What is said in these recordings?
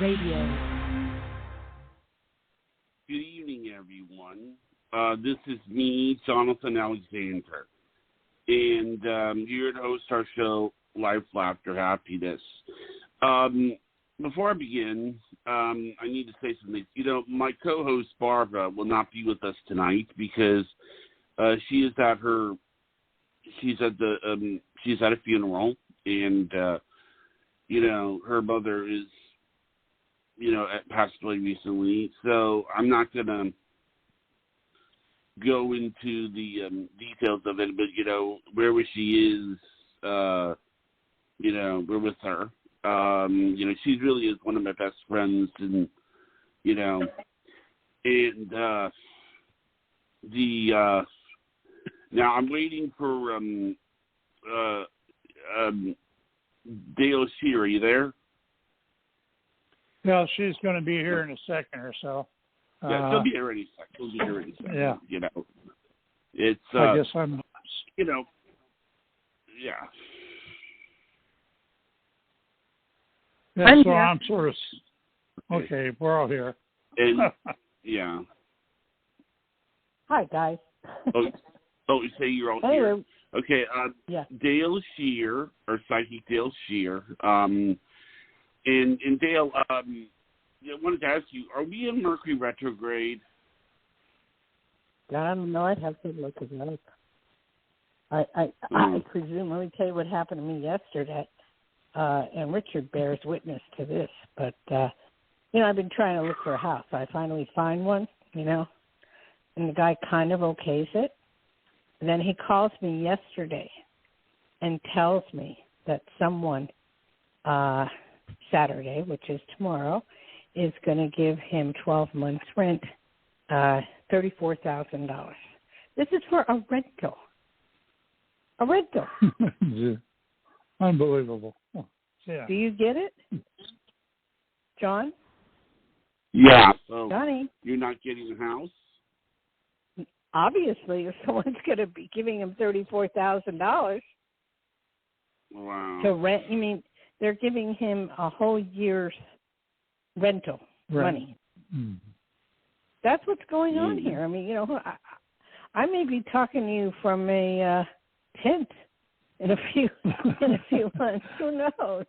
Radio. Good evening, everyone. This is me, Jonathan Alexander, and here to host our show, Life, Laughter, Happiness. Before I begin, I need to say something. You know, my co-host, Barbara, will not be with us tonight because she's at a funeral, and you know, her mother is, you know, passed away recently. So I'm not gonna go into the details of it, but you know, wherever she is, you know, we're with her. You know, she really is one of my best friends, and you know, and now I'm waiting for Dayle Schear. Are you there? Well, she's going to be here in a second or so. Yeah, she'll be here any second. Yeah. You know, it's. I guess I'm. You know. Yeah. Yeah, so here. I'm sort of. Okay, we're all here. And, yeah. Hi, guys. You say you're all here. Okay. Yeah. Dayle Schear, or Psychic Dayle Schear. And Dayle, I wanted to ask you: are we in Mercury retrograde? I don't know. I'd have to look it up. I presume. Let me tell you what happened to me yesterday. And Richard bears witness to this. But you know, I've been trying to look for a house. I finally find one. You know, and the guy kind of okays it. And then he calls me yesterday and tells me that someone Saturday, which is tomorrow, is going to give him 12 months rent, $34,000. This is for a rental. A rental. Unbelievable. Yeah. Do you get it, John? Yeah. So Johnny. You're not getting a house? Obviously, if someone's going to be giving him $34,000 wow. to rent, you mean they're giving him a whole year's rental money. Mm-hmm. That's what's going on here. I mean, you know, I may be talking to you from a tent in a few months. Who knows?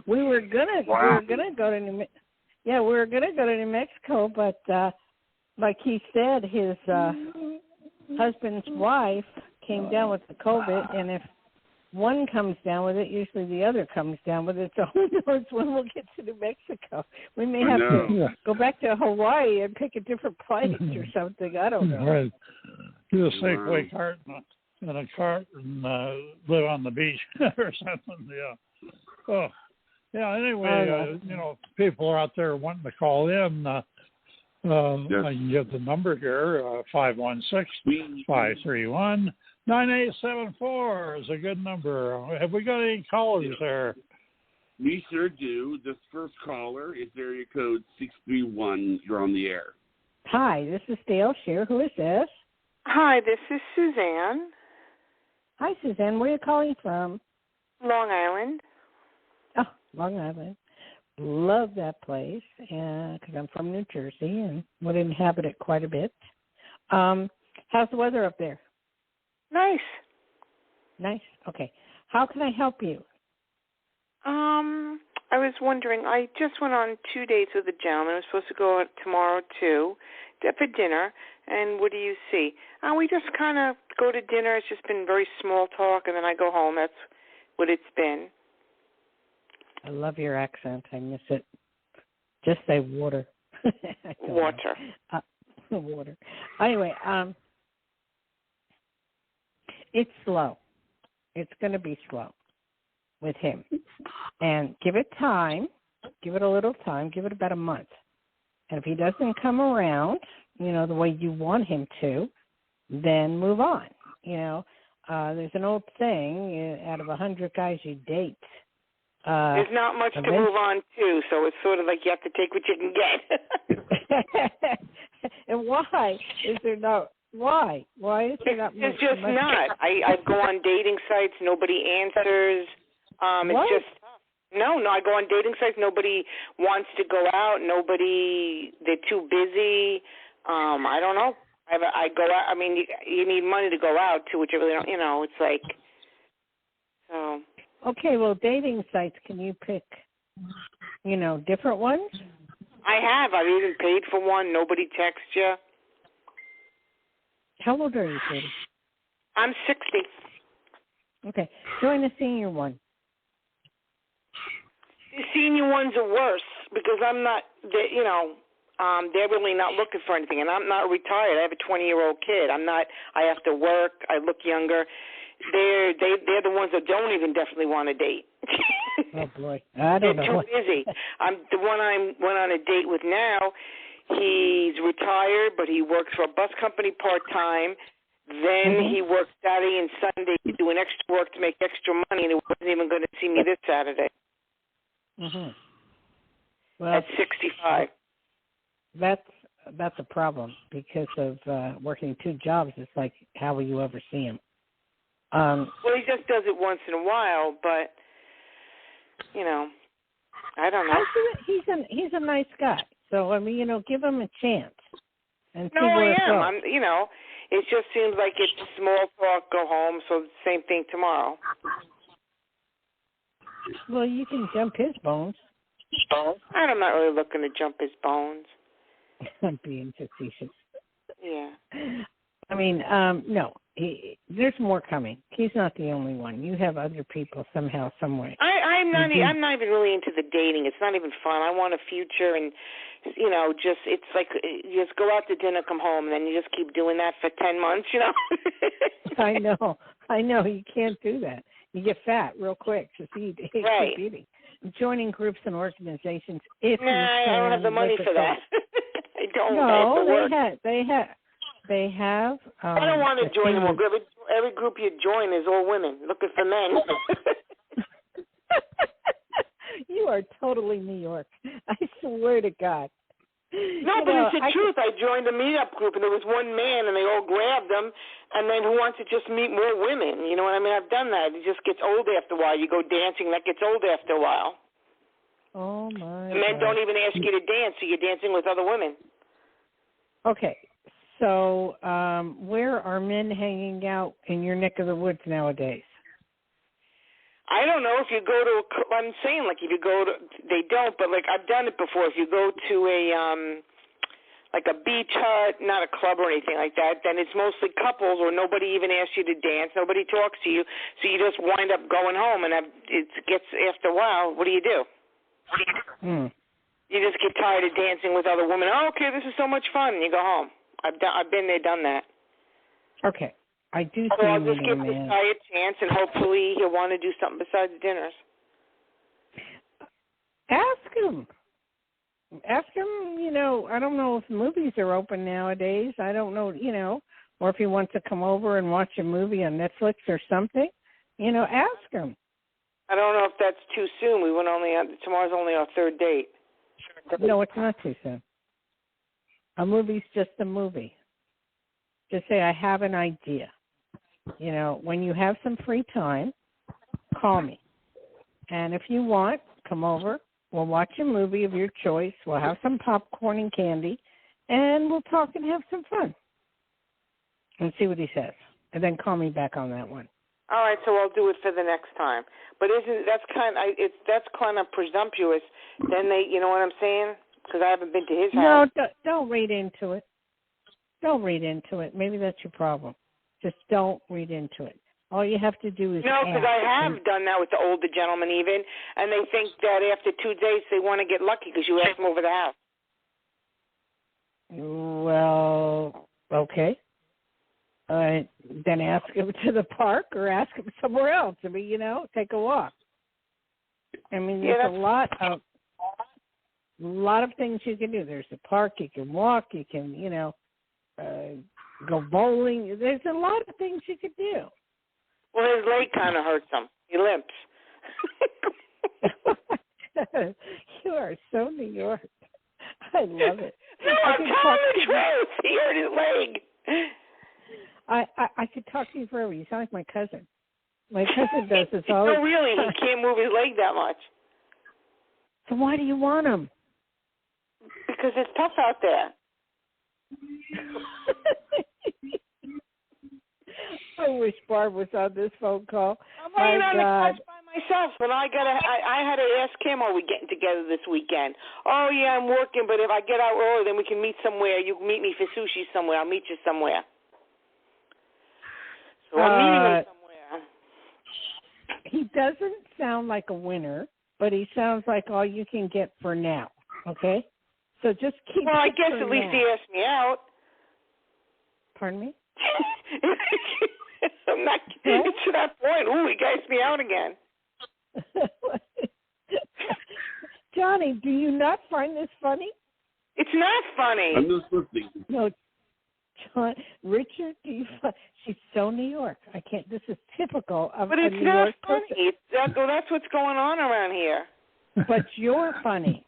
We were gonna go to New Mexico, but like he said, his husband's wife came down with the COVID, and if one comes down with it, usually the other comes down with it. So who knows when we'll get to New Mexico? We may have to go back to Hawaii and pick a different flight or something. I don't know. Right. Do a Safeway cart in a cart and live on the beach or something. Yeah. Oh. Yeah. Anyway, you know, people are out there wanting to call in. I can give the number here, 516-531-9874 is a good number. Have we got any callers there? We sure do. This first caller is area code 631. You're on the air. Hi, this is Dayle Schear. Who is this? Hi, this is Suzanne. Hi, Suzanne. Where are you calling from? Long Island. Oh, Long Island. Love that place because I'm from New Jersey and would inhabit it quite a bit. How's the weather up there? Nice. Nice. Okay. How can I help you? I was wondering, I just went on 2 dates with a gentleman. I was supposed to go out tomorrow, too, for dinner. And what do you see? We just kind of go to dinner. It's just been very small talk, and then I go home. That's what it's been. I love your accent. I miss it. Just say water. Water. Water. Anyway, it's slow. It's going to be slow with him. And give it time. Give it a little time. Give it about a month. And if he doesn't come around, you know, the way you want him to, then move on. You know, there's an old saying, out of 100 guys you date, there's not much to move on to, so it's sort of like you have to take what you can get. And why is there not? Why? Why is there not? It's just not. I go on dating sites. Nobody answers. It's just No, I go on dating sites. Nobody wants to go out. They're too busy. I don't know. I go out. I mean, you need money to go out too, which I really don't. It's like so. Okay, well, dating sites. Can you pick? Different ones. I have. I've even paid for one. Nobody texts you. How old are you, Katie? I'm 60. Okay, join the senior one. The senior ones are worse because I'm not. They're really not looking for anything, and I'm not retired. I have a 20-year-old kid. I'm not. I have to work. I look younger. They're the ones that don't even definitely want to date. Oh boy, I don't know. They're too busy. The one I went on a date with now. He's retired, but he works for a bus company part-time. Then he works Saturday and Sunday doing extra work to make extra money, and he wasn't even going to see me this Saturday. Well, at 65. That's a problem because of working 2 jobs. It's like, how will you ever see him? Well, he just does it once in a while, but I don't know. He's a nice guy. So I mean, give him a chance and see no, where I am. it goes. It just seems like it's small talk, go home. So same thing tomorrow. Well, you can jump his bones. I'm not really looking to jump his bones. I'm being facetious. Yeah. I mean, no. There's more coming. He's not the only one. You have other people somehow, some way. I'm not even really into the dating. It's not even fun. I want a future, and it's like you just go out to dinner, come home, and then you just keep doing that for 10 months. I know. You can't do that. You get fat real quick. Just eat. Right. Keep eating. Joining groups and organizations. If I don't have the money for that. I don't. No, they have. I don't want to join them. Every group you join is all women looking for men. You are totally New York. I swear to God. No, but it's the truth. I joined a meetup group, and there was one man, and they all grabbed him, and then who wants to just meet more women? You know what I mean? I've done that. It just gets old after a while. You go dancing, that gets old after a while. Oh, my The men don't even ask you to dance, so you're dancing with other women. Okay. So where are men hanging out in your neck of the woods nowadays? I don't know. If you go to I'm saying, like, if you go to, they don't, but, like, I've done it before. If you go to a beach hut, not a club or anything like that, then it's mostly couples or nobody even asks you to dance. Nobody talks to you. So you just wind up going home, and it gets, after a while, what do you do? You just get tired of dancing with other women. Oh, okay, this is so much fun, and you go home. I've been there, done that. Okay. I do so I'll just give this guy a chance, and hopefully he'll want to do something besides dinners. Ask him. I don't know if movies are open nowadays. I don't know, or if he wants to come over and watch a movie on Netflix or something. Ask him. I don't know if that's too soon. Tomorrow's only our 3rd date. No, it's not too soon. A movie's just a movie. Just say, I have an idea. When you have some free time, call me. And if you want, come over. We'll watch a movie of your choice. We'll have some popcorn and candy. And we'll talk and have some fun. And see what he says. And then call me back on that one. All right, so I'll do it for the next time. But that's kind of presumptuous. Then you know what I'm saying? Because I haven't been to his house. No, don't read into it. Don't read into it. Maybe that's your problem. Just don't read into it. All you have to do is No, because I have done that with the older gentlemen even, and they think that after 2 days they want to get lucky because you asked them over the house. Well, okay. Then ask him to the park or ask him somewhere else. I mean, take a walk. I mean, there's a lot of things you can do. There's a park, you can walk, you can, go bowling. There's a lot of things you could do. Well, his leg kind of hurts him. He limps. You are so New York. I love it. No, I'm telling the truth. He hurt his leg. I could talk to you forever. You sound like my cousin. My cousin does this all the time. No, really, he can't move his leg that much. So why do you want them? Because it's tough out there. I wish Barb was on this phone call. I'm waiting on the couch by myself, but I had to ask him, are we getting together this weekend? Oh, yeah, I'm working, but if I get out early, then we can meet somewhere. You can meet me for sushi somewhere. I'll meet you somewhere. So I'm meeting him somewhere. He doesn't sound like a winner, but he sounds like all you can get for now, okay? So just keep Well, I guess at least he asked me out. Pardon me? I'm not it's to that point. Ooh, he asked me out again. Johnny, do you not find this funny? It's not funny. I'm just listening. No, John, Richard, do you find she's so New York? I can't. This is typical of but a it's New not York funny. That's what's going on around here. But you're funny.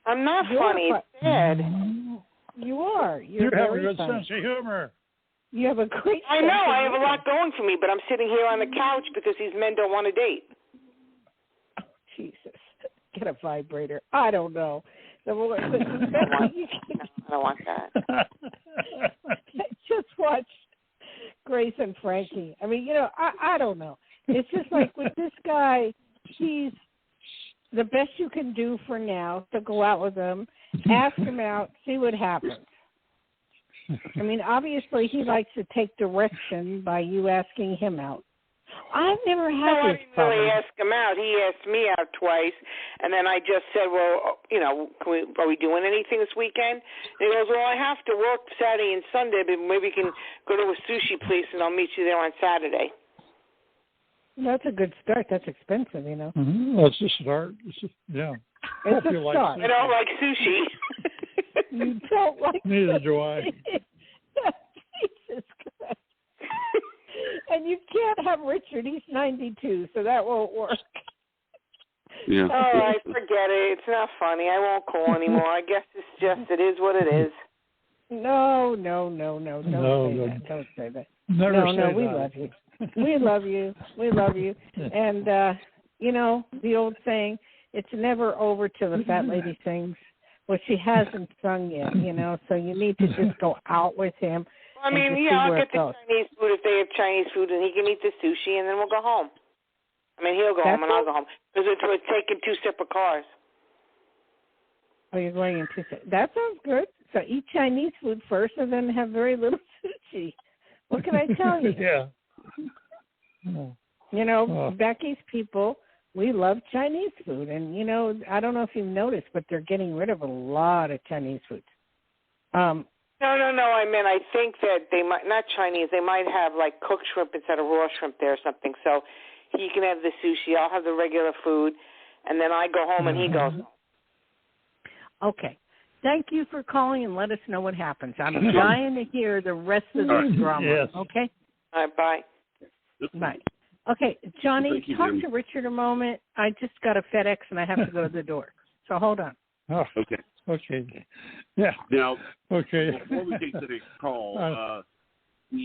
I'm not funny. It's sad. You are. You have a good funny. sense of humor. You have a great. I know. I have a lot going for me, but I'm sitting here on the couch because these men don't want to date. Oh, Jesus, get a vibrator. I don't know. I don't want that. Just watch Grace and Frankie. I mean, I don't know. It's just like with this guy, he's the best you can do for now to go out with him, ask him out, see what happens. I mean, obviously he likes to take direction by you asking him out. I've never had this problem. I didn't really ask him out. He asked me out twice, and then I just said, well, are we doing anything this weekend? And he goes, well, I have to work Saturday and Sunday, but maybe we can go to a sushi place, and I'll meet you there on Saturday. That's a good start. That's expensive, Mm-hmm. That's a start. Yeah. It's a start. I don't like sushi. You don't like Neither do I. Jesus Christ. And you can't have Richard. He's 92, so that won't work. Yeah. All right, forget it. It's not funny. I won't call anymore. I guess it is what it is. No. Don't say that. Never say that. We love you. We love you. We love you. And, the old saying, it's never over till the fat lady sings. Well, she hasn't sung yet, so you need to just go out with him. I mean, I'll get the Chinese food if they have Chinese food, and he can eat the sushi, and then we'll go home. I mean, he'll go home, and I'll go home. Because we're taking 2 separate cars. Oh, you're going in 2 separate. That sounds good. So eat Chinese food first, and then have very little sushi. What can I tell you? Yeah. Becky's people, we love Chinese food. And, I don't know if you've noticed, but they're getting rid of a lot of Chinese food. No. I think that they might, not Chinese, they might have like cooked shrimp instead of raw shrimp there or something. So he can have the sushi, I'll have the regular food, and then I go home and he goes home. Okay. Thank you for calling and let us know what happens. I'm dying to hear the rest of this drama. Yes. Okay? All right, bye. Bye. Okay, Johnny, talk to Richard a moment. I just got a FedEx and I have to go to the door. So hold on. Oh, okay. Yeah. Now, okay. Before we take the next call, I tell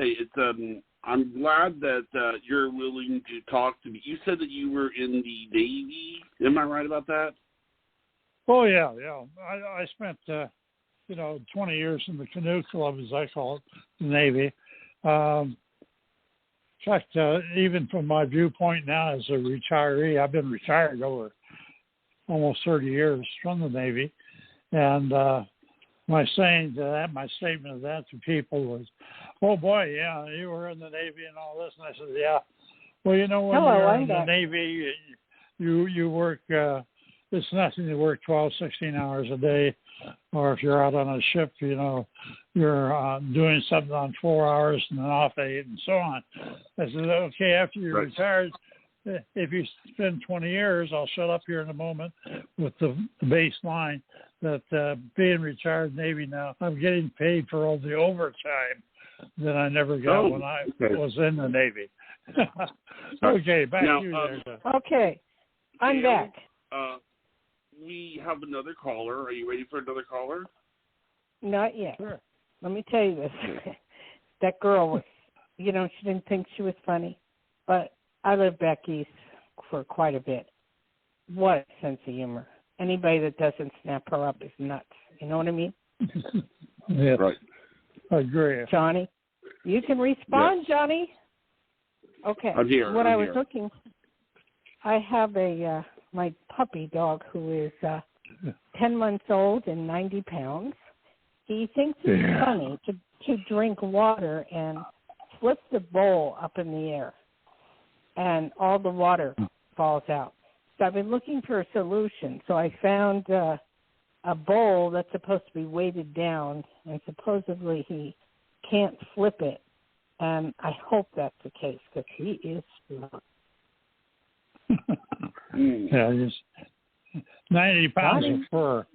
you, it's I'm glad that you're willing to talk to me. You said that you were in the Navy. Am I right about that? Oh yeah. I spent 20 years in the canoe club, as I call it, the Navy. In fact, even from my viewpoint now as a retiree, I've been retired over almost 30 years from the Navy. And my statement of that to people was, oh boy, yeah, you were in the Navy and all this. And I said, yeah. Well, when you're in the Navy, you work, it's nothing to work 12, 16 hours a day. Or if you're out on a ship, you're doing something on 4 hours and then off 8 and so on. I said, okay, after you're retired, if you spend 20 years, I'll shut up here in a moment with the baseline that being retired Navy now, I'm getting paid for all the overtime that I never got when I was in the Navy. Okay, back to you there. Okay, I'm back. We have another caller. Are you ready for another caller? Not yet. Sure. Let me tell you this. That girl was, she didn't think she was funny. But I lived back east for quite a bit. what a sense of humor. Anybody that doesn't snap her up is nuts. You know what I mean? Yeah. Right. I agree. Johnny, you can respond, Yes. Johnny. Okay. I'm here. What I'm I was here. looking, I have my puppy dog who is 10 months old and 90 pounds. He thinks it's funny to drink water and flip the bowl up in the air, and all the water falls out. So I've been looking for a solution. So I found a bowl that's supposed to be weighted down, and supposedly he can't flip it. And I hope that's the case because he is smart. Yeah, just 90 pounds of fur.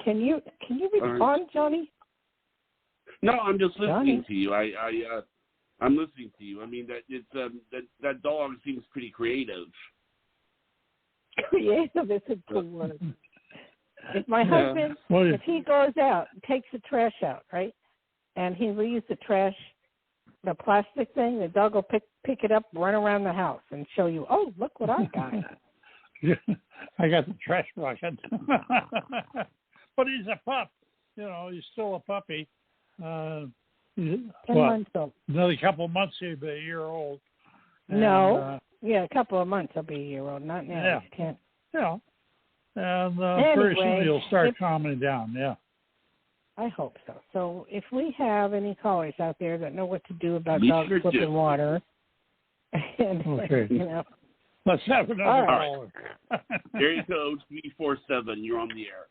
Can you respond, Johnny? No, I'm just listening Johnny? to you. I'm listening to you. I mean, that dog seems pretty creative. Creative is a good word. If my husband, if he goes out and takes the trash out, right, and he leaves the trash, the plastic thing, the dog will pick it up, run around the house, and show you, oh, look what I got. I got the trash bucket. But he's a pup. You know, he's still a puppy. 10 months old. Another couple of months, he'll be a year old. And, a couple of months he'll be a year old. Not now. Yeah. He's 10. Yeah. And anyway, pretty soon he'll start calming down, yeah. I hope so. So if we have any callers out there that know what to do about We dogs sure flipping do. water, and, Okay. you know. Let's have another All caller. Area code 347. You're on the air.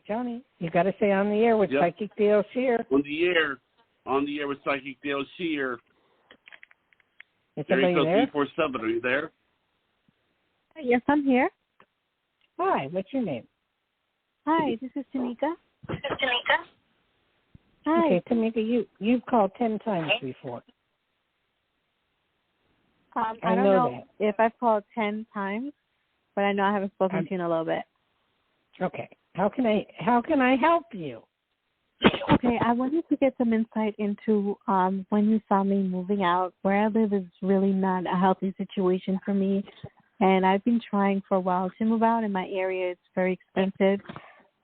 Johnny, you got to stay on the air with Psychic Dayle Schear. On the air with Psychic Dayle Schear. Is somebody Area code there? 347. Are you there? Yes, I'm here. Hi, what's your name? Hi, this is Tamika. Hi. Okay, Tamika, you've called 10 times before. I don't know if I've called 10 times, but I know I haven't spoken to you in a little bit. Okay. How can I help you? Okay, I wanted to get some insight into when you saw me moving out. Where I live is really not a healthy situation for me, and I've been trying for a while to move out. In my area, it's very expensive.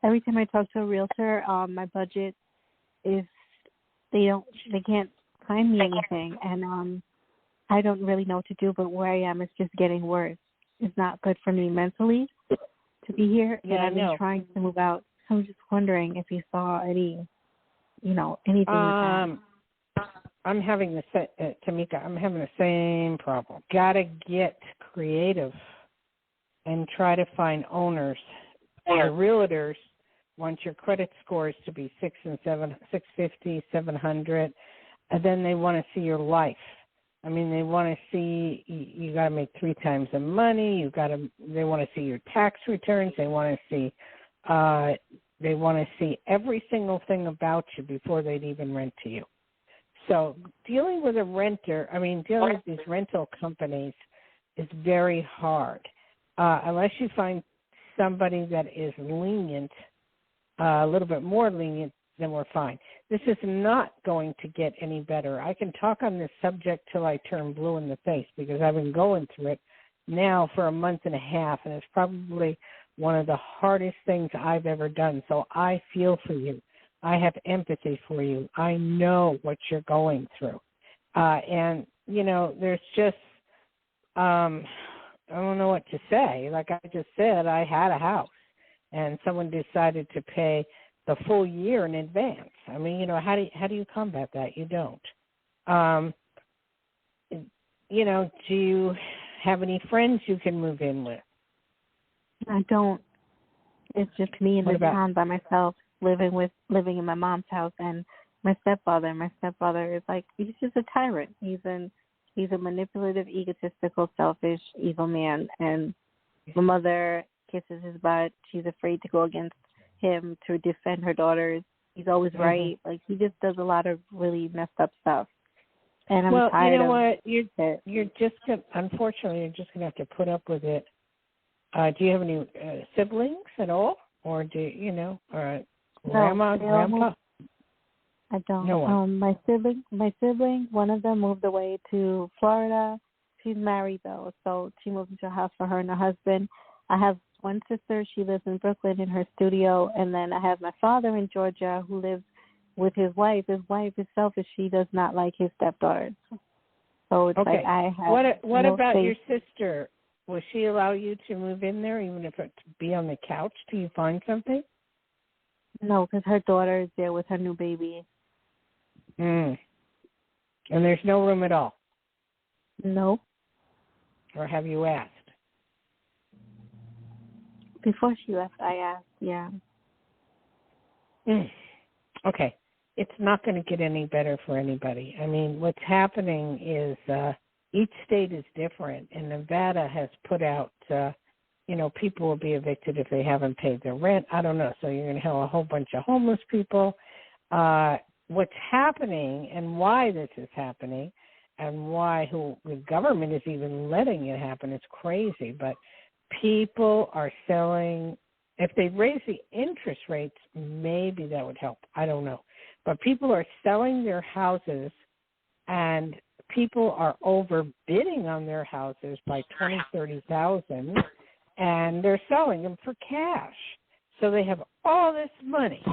Every time I talk to a realtor, my budget is they can't find me anything, and I don't really know what to do. But where I am, it's just getting worse. It's not good for me mentally to be here, and I've been trying to move out. So I'm just wondering if you saw anything. I'm having Tamika, I'm having the same problem. Gotta get creative and try to find owners. The realtors want your credit scores to be 650, 700, and then they want to see your life. I mean, they want to see you got to make 3 times the money. They want to see your tax returns. They want to see every single thing about you before they'd even rent to you. So dealing with these rental companies is very hard unless you find somebody that is lenient, a little bit more lenient, then we're fine. This is not going to get any better. I can talk on this subject till I turn blue in the face because I've been going through it now for a month and a half, and it's probably one of the hardest things I've ever done. So I feel for you. I have empathy for you. I know what you're going through. And, there's just, I don't know what to say. Like I just said, I had a house, and someone decided to pay the full year in advance. I mean, how do you combat that? You don't. Do you have any friends you can move in with? I don't. It's just me in this town by myself, living in my mom's house, and my stepfather. My stepfather is he's just a tyrant. He's a manipulative, egotistical, selfish, evil man. And my mother kisses his butt. She's afraid to go against him to defend her daughters. He's always right. He just does a lot of really messed up stuff. And I'm tired you know of what? You're just unfortunately you're just gonna have to put up with it. Do you have any siblings at all, or do grandma, grandpa? I don't. No one. My sibling, one of them moved away to Florida. She's married though, so she moved into a house for her and her husband. I have one sister. She lives in Brooklyn in her studio, and then I have my father in Georgia who lives with his wife. His wife is selfish. She does not like his stepdaughters. So it's Okay. like I have. What no about space. your sister? Will she allow you to move in there, even if it's be on the couch till you find something? No, because her daughter is there with her new baby. And there's no room at all? No. Or have you asked? Before she left, I asked, yeah. Okay. It's not going to get any better for anybody. I mean, what's happening is each state is different, and Nevada has put out, people will be evicted if they haven't paid their rent. I don't know. So you're going to have a whole bunch of homeless people. What's happening and why this is happening and why the government is even letting it happen is crazy. But people are selling. If they raise the interest rates, maybe that would help. I don't know. But people are selling their houses, and people are overbidding on their houses by $20,000-$30,000, and they're selling them for cash. So they have all this money.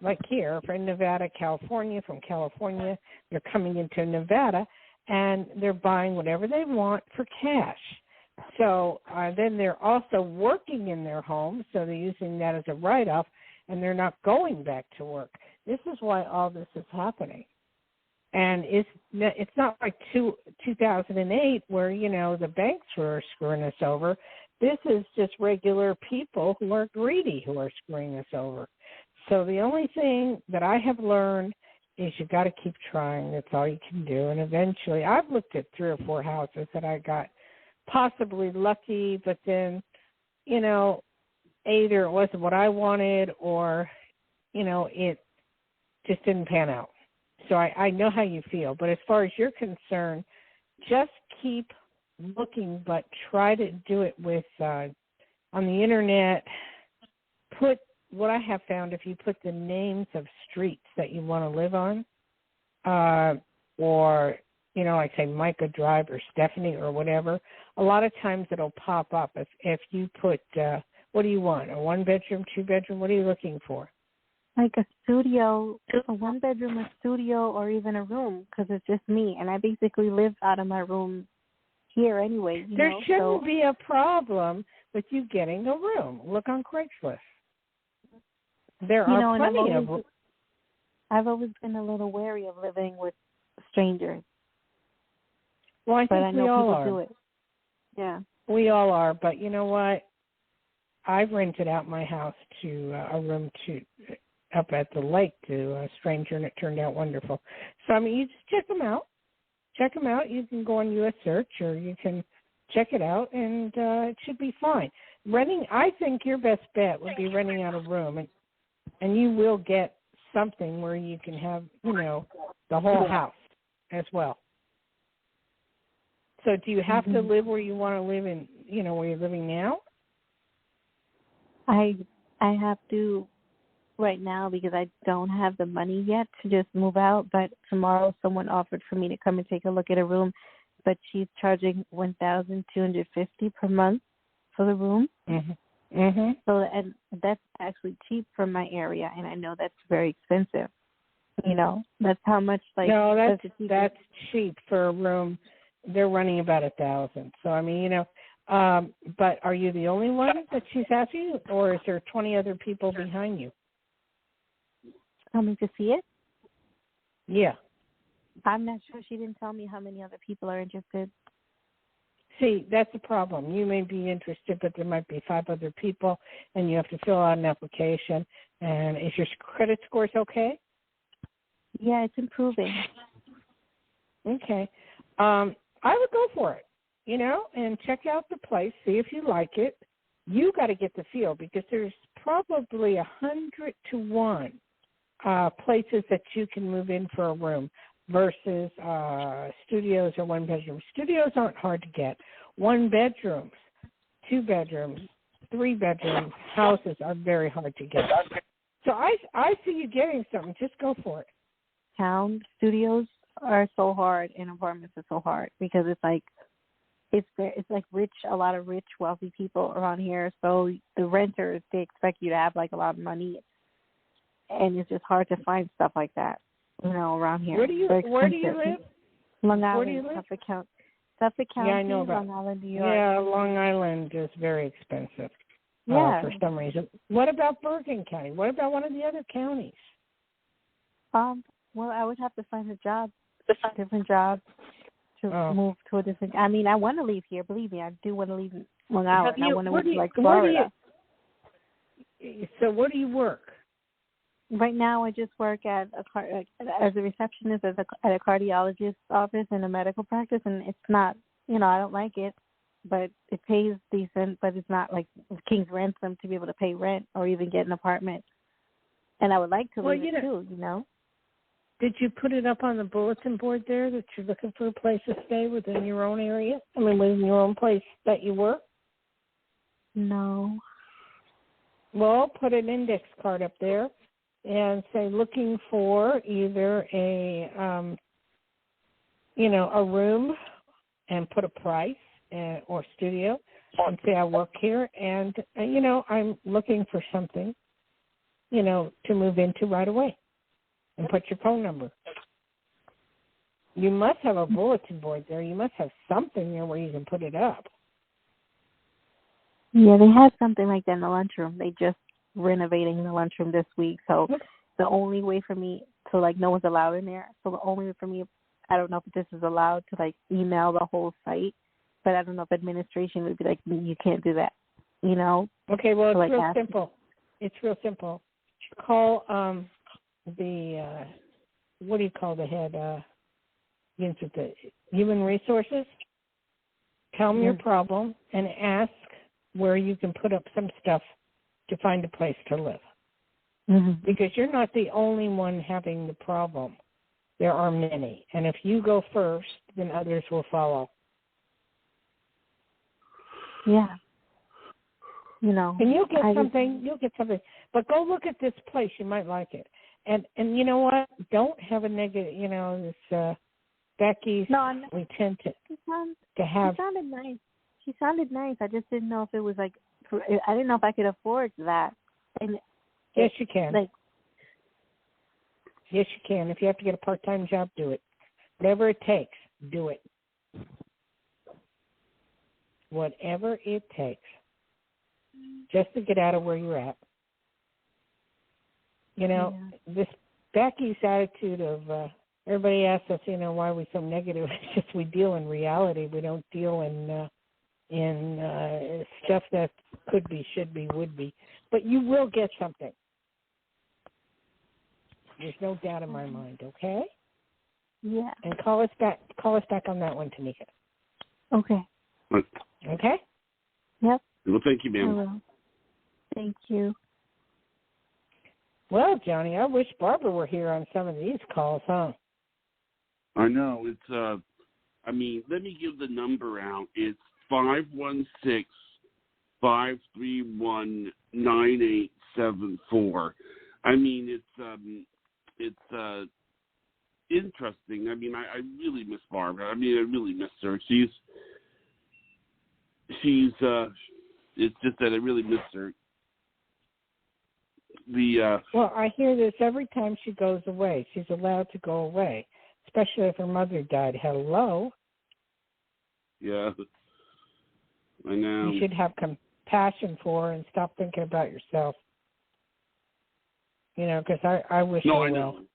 Like here, from Nevada, California, from California, they're coming into Nevada, and they're buying whatever they want for cash. So then they're also working in their home, so they're using that as a write-off, and they're not going back to work. This is why all this is happening. And it's not like 2008 where, the banks were screwing us over. This is just regular people who are greedy who are screwing us over. So the only thing that I have learned is you got to keep trying. That's all you can do. And eventually, I've looked at 3 or 4 houses that I got possibly lucky, but then, either it wasn't what I wanted or, it just didn't pan out. So I know how you feel. But as far as you're concerned, just keep looking, but try to do it with on the Internet. Put what I have found, if you put the names of streets that you want to live on, or, like say Micah Drive or Stephanie or whatever, a lot of times it'll pop up. If you put, what do you want, a 1-bedroom, 2-bedroom, what are you looking for? Like a studio, a 1-bedroom, a studio, or even a room, because it's just me, and I basically live out of my room here anyway. There shouldn't be a problem with you getting a room. Look on Craigslist. There are plenty of. I've always been a little wary of living with strangers. Well, I think we all are. Do it. Yeah. We all are, but you know what? I've rented out my house to a room up at the lake to a stranger, and it turned out wonderful. So, you just check them out. Check them out. You can go on U.S. Search, or you can check it out, and it should be fine. I think your best bet would be renting out a room, and you will get something where you can have, the whole house as well. So do you have to live where you want to live in, where you're living now? I have to right now because I don't have the money yet to just move out. But tomorrow someone offered for me to come and take a look at a room, but she's charging $1,250 per month for the room. So, and that's actually cheap for my area, and I know that's very expensive. That's how much. No, that's cheap for a room. They're running about $1,000. So but are you the only one that she's asking, or is there 20 other people behind you? Coming to see it? Yeah. I'm not sure. She didn't tell me how many other people are interested. See, that's the problem. You may be interested, but there might be 5 other people, and you have to fill out an application. And is your credit scores okay? Yeah, it's improving. Okay. I would go for it, and check out the place, see if you like it. You got to get the feel, because there's probably 100 to 1 places that you can move in for a room versus studios or 1-bedroom. Studios aren't hard to get. 1-bedrooms, 2-bedrooms, 3-bedroom houses are very hard to get. So I see you getting something. Just go for it. town studios are so hard and apartments are so hard because it's like rich, a lot of rich, wealthy people around here. So the renters, they expect you to have like a lot of money, and it's just hard to find stuff like that, around here. Where do you live? Long Island, where do you live? Suffolk County, Yeah, I know about Long Island, New York. Yeah, Long Island is very expensive. Yeah. For some reason. What about Bergen County? What about one of the other counties? Well, I would have to find a different job to move to a different. I mean, I want to leave here. Believe me, I do want to leave Long Island. I want to move to like Florida. So where do you work? Right now, I just work as a receptionist at a cardiologist's office in a medical practice, and it's not, I don't like it, but it pays decent, but it's not like king's ransom to be able to pay rent or even get an apartment. And I would like to leave it too, Did you put it up on the bulletin board there that you're looking for a place to stay within your own area? I mean, within your own place that you work? No. Well, put an index card up there and say looking for either a room and put a price or studio and say I work here and, I'm looking for something, to move into right away and put your phone number. You must have a bulletin board there. You must have something there where you can put it up. Yeah, they had something like that in the lunchroom. They just renovating the lunchroom this week. So the only way for me to, no one's allowed in there. So the only way for me, I don't know if this is allowed to, email the whole site, but I don't know if administration would be like, you can't do that, Okay, well, it's real simple. It's real simple. Call the, what do you call the head, the human resources. Tell them your problem and ask where you can put up some stuff to find a place to live. Mm-hmm. Because you're not the only one having the problem. There are many. And if you go first, then others will follow. Yeah. And you'll get something. But go look at this place. You might like it. And you know what? Don't have a negative, this Becky's, we tend to have. She sounded nice. She sounded nice. I just didn't know if it was I didn't know if I could afford that. And yes, you can. Yes, you can. If you have to get a part-time job, do it. Whatever it takes, do it. Whatever it takes. Just to get out of where you're at. This Becky's attitude of everybody asks us, why are we so negative? It's just we deal in reality. We don't deal in stuff that could be, should be, would be. But you will get something. There's no doubt in my mind, okay? Yeah. And call us back on that one, Tanika. Okay. Okay? Yep. Well, thank you, ma'am. I will. Thank you. Well, Johnny, I wish Barbara were here on some of these calls, huh? I know. It's, let me give the number out. It's 516-531-9874. It's interesting. I really miss Barbara. I really miss her. She's it's just that I really miss her. Well, I hear this every time she goes away. She's allowed to go away, especially if her mother died. Hello? Yeah, I know. You should have compassion for her and stop thinking about yourself. Because I wish her well.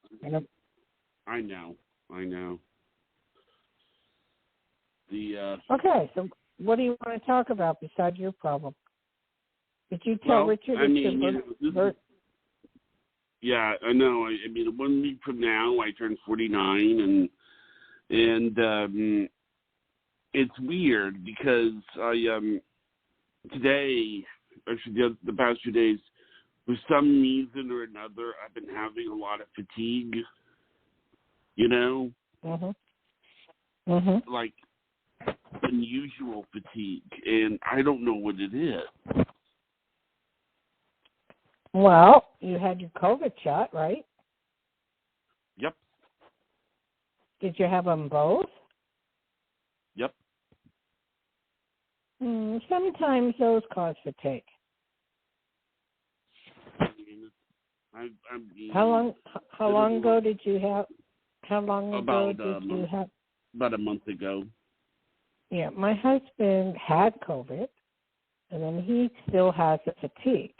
I know. Okay, so what do you want to talk about besides your problem? Did you tell Richard? Yeah, I know. 1 week from now, I turn 49, and it's weird because today, actually the past 2 days, for some reason or another, I've been having a lot of fatigue. Like unusual fatigue, and I don't know what it is. Well, you had your COVID shot, right? Yep. Did you have them both? Yep. Sometimes those cause fatigue. How long ago did you have? How long ago did you have? About a month ago. Yeah, my husband had COVID, and then he still has the fatigue.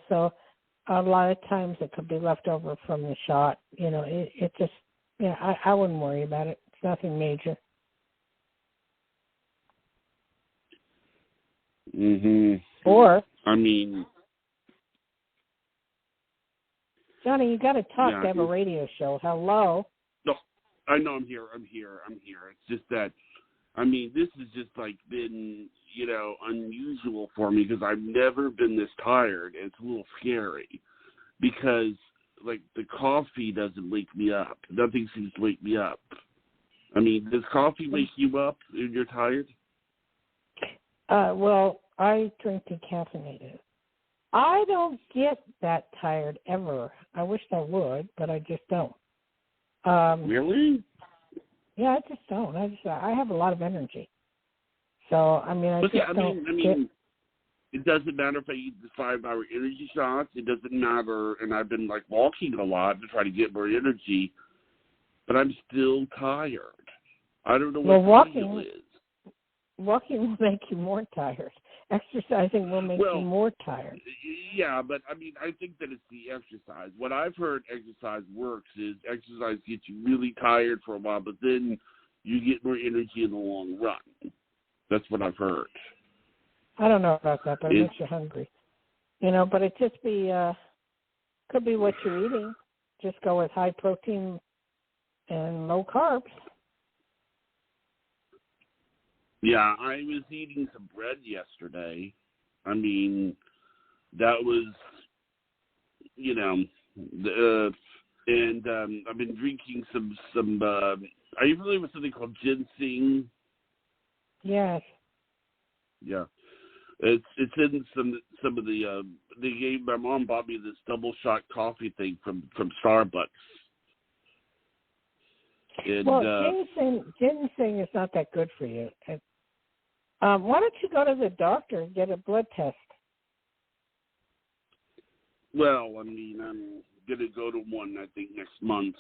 So a lot of times it could be left over from the shot. It just. Yeah, I wouldn't worry about it. It's nothing major. Or Johnny, you got to talk to have a radio show. Hello. No, I know I'm here. It's just that, this has just been, unusual for me because I've never been this tired. It's a little scary because, the coffee doesn't wake me up. Nothing seems to wake me up. Does coffee wake you up when you're tired? Well, I drink decaffeinated. I don't get that tired ever. I wish I would, but I just don't. Really? Yeah, I just don't. I have a lot of energy. So, it doesn't matter if I eat the 5-hour energy shots. It doesn't matter, and I've been walking a lot to try to get more energy, but I'm still tired. I don't know what the deal is. Walking will make you more tired. Exercising will make you more tired. Yeah, but I think that it's the exercise. What I've heard exercise works is exercise gets you really tired for a while, but then you get more energy in the long run. That's what I've heard. I don't know about that, but it makes you hungry. But it just could be what you're eating. Just go with high protein and low carbs. Yeah, I was eating some bread yesterday. That was, and I've been drinking some. Are you familiar with something called ginseng? Yes. Yeah. It's in some of the my mom bought me this double shot coffee thing from Starbucks. And, ginseng is not that good for you. Why don't you go to the doctor and get a blood test? Well, I'm gonna go to one I think next month,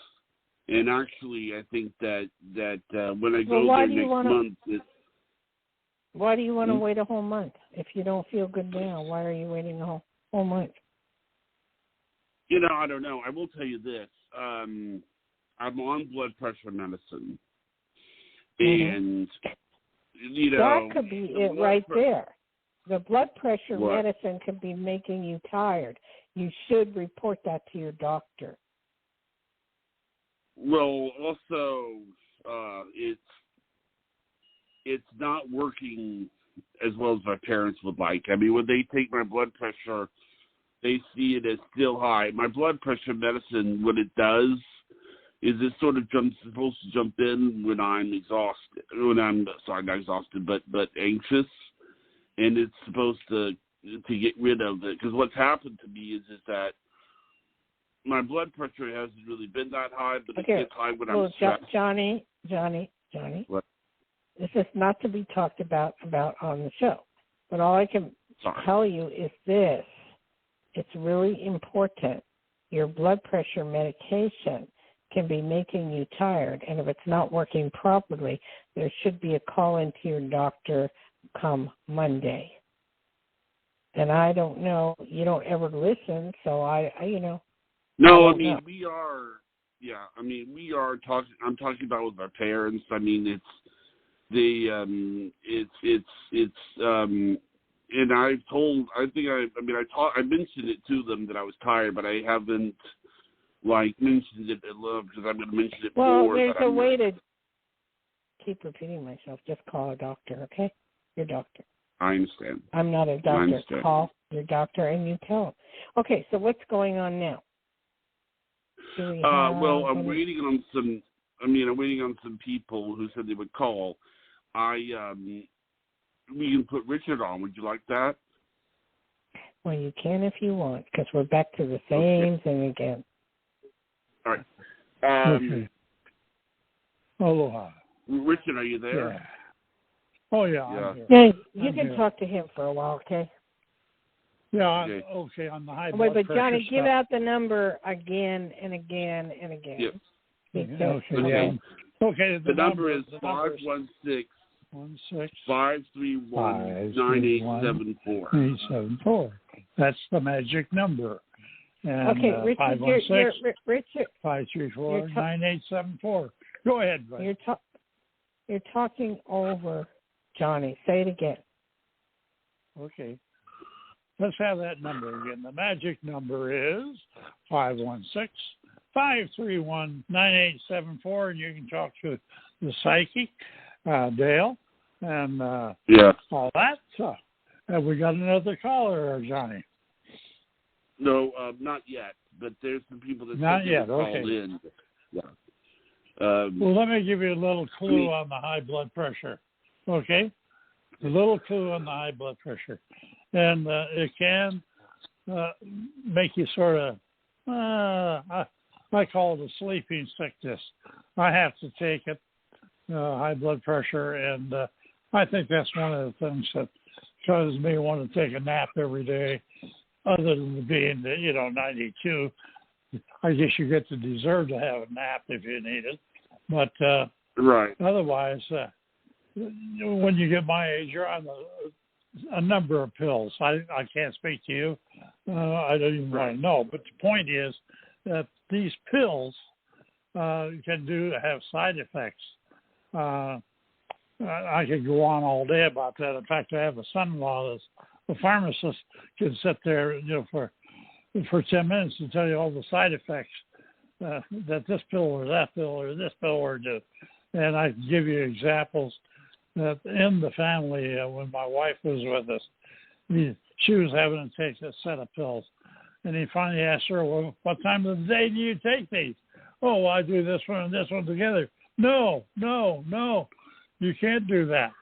and actually I think that when I go there next month. Why do you want to wait a whole month? If you don't feel good now, why are you waiting a whole month? I don't know. I will tell you this. I'm on blood pressure medicine. And, that could be it right there. The blood pressure medicine could be making you tired. You should report that to your doctor. Well, also, it's not working as well as my parents would like. When they take my blood pressure, they see it as still high. My blood pressure medicine, what it does is it sort of supposed to jump in when I'm exhausted. Not exhausted, but anxious. And it's supposed to get rid of it. Because what's happened to me is that my blood pressure hasn't really been that high, but it gets high when I'm stressed. Johnny. What? This is not to be talked about on the show. But all I can tell you is this. It's really important. Your blood pressure medication can be making you tired, and if it's not working properly, there should be a call into your doctor come Monday. And I don't know, you don't ever listen, so I No, we are, we are talking, I'm talking about with my parents. I mentioned it to them that I was tired, but I haven't mentioned it because I'm going to mention it more. Well, there's a way to keep repeating myself. Just call a doctor, okay? Your doctor. I understand. I'm not a doctor. Call your doctor and you tell him. Okay, so what's going on now? I'm waiting on some. I'm waiting on some people who said they would call. We can put Richard on. Would you like that? Well, you can if you want, because we're back to the same thing again. All right. Aloha. Richard, are you there? Yeah. Oh, yeah. Yeah. I'm here. Yeah, you I'm can here. talk to him for a while, okay? Yeah, Okay. okay, on the high Wait, blood but Johnny, pressure give stuff. out the number again and again and again. Yep. Because- Okay, yeah. Okay, The number is the number is 516-531-9874. 874. That's the magic number. And Okay, Richard, 516 Richard, 534-9874. Go ahead, buddy. you're talking over Johnny. Say it again. Okay. Let's have that number again. The magic number is 516-531-9874, and you can talk to the psychic, Dayle, and all that. So, have we got another caller, Johnny? No, not yet. But there's some people that Not yet. called Okay. in. Yeah. Well, let me give you a little clue on the high blood pressure. Okay? A little clue on the high blood pressure. And it can make you sort of, I call it a sleeping sickness. I have to take it, high blood pressure, and I think that's one of the things that causes me to want to take a nap every day, other than being, 92. I guess you get to deserve to have a nap if you need it. But right. Otherwise, when you get my age, you're on a number of pills. I can't speak to you. I don't even want to know. But the point is that these pills can have side effects. I could go on all day about that. In fact, I have a son-in-law that's a pharmacist, can sit there, for 10 minutes and tell you all the side effects that this pill or that pill or this pill or do. And I can give you examples that in the family, when my wife was with us, she was having to take a set of pills. And he finally asked her, well, what time of the day do you take these? Oh, well, I do this one and this one together. No. You can't do that.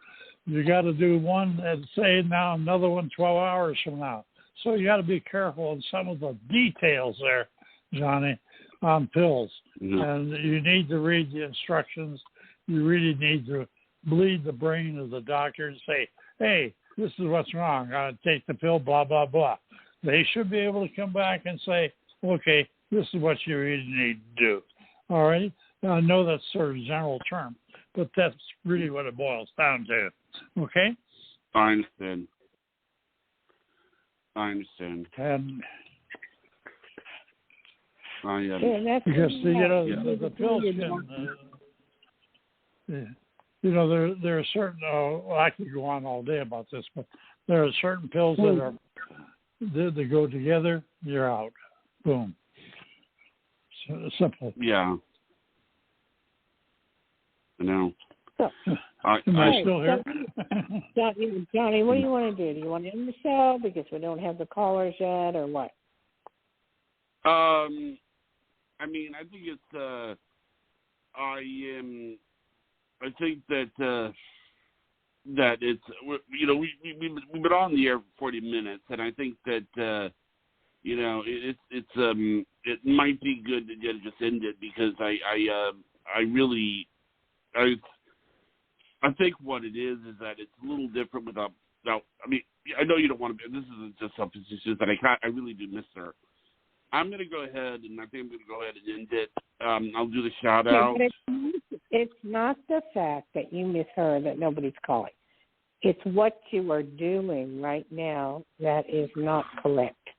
You got to do one at, say, now, another one 12 hours from now. So you got to be careful in some of the details there, Johnny, on pills. Mm-hmm. And you need to read the instructions. You really need to bleed the brain of the doctor and say, hey, this is what's wrong. I take the pill, blah, blah, blah. They should be able to come back and say, okay, this is what you really need to do. All right? Now, I know that's sort of a general term, but that's really what it boils down to. Okay? I understand. And because the pills can, there are certain. I could go on all day about this, but there are certain pills that they go together. You're out. Boom. So, simple. Yeah. I know. So, am I still here? Johnny, what do you want to do? Do you want to end the show because we don't have the callers yet, or what? I mean, I think it's. I think that it's. We've been on the air for 40 minutes, and I think that it might be good to just end it because I think what it is that it's a little different without. Now, I mean, I know you don't want to. This isn't just something. It's just that I really do miss her. I'm going to go ahead, and I think I'm going to go ahead and end it. I'll do the shout out. It's not the fact that you miss her that nobody's calling. It's what you are doing right now that is not correct,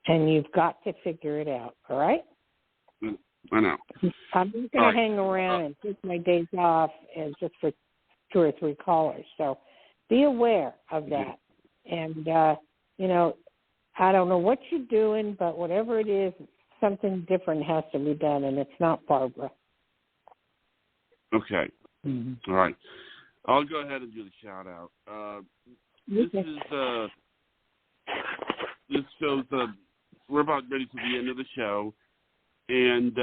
and you've got to figure it out. All right? I know. I'm not going to hang around and take my days off and just for 2 or 3 callers. So be aware of that. And, I don't know what you're doing, but whatever it is, something different has to be done, and it's not Barbara. Okay. Mm-hmm. All right. I'll go ahead and do the shout-out. This show's, we're about ready for the end of the show. And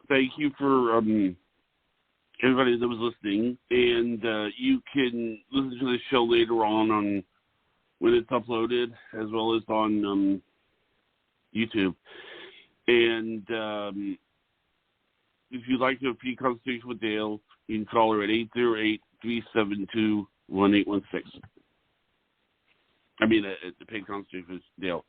thank you for everybody that was listening. And you can listen to the show later on when it's uploaded, as well as on YouTube. And if you'd like to have a free consultation with Dayle, you can call her at 808-372-1816. I mean, the paid consultation with Dayle.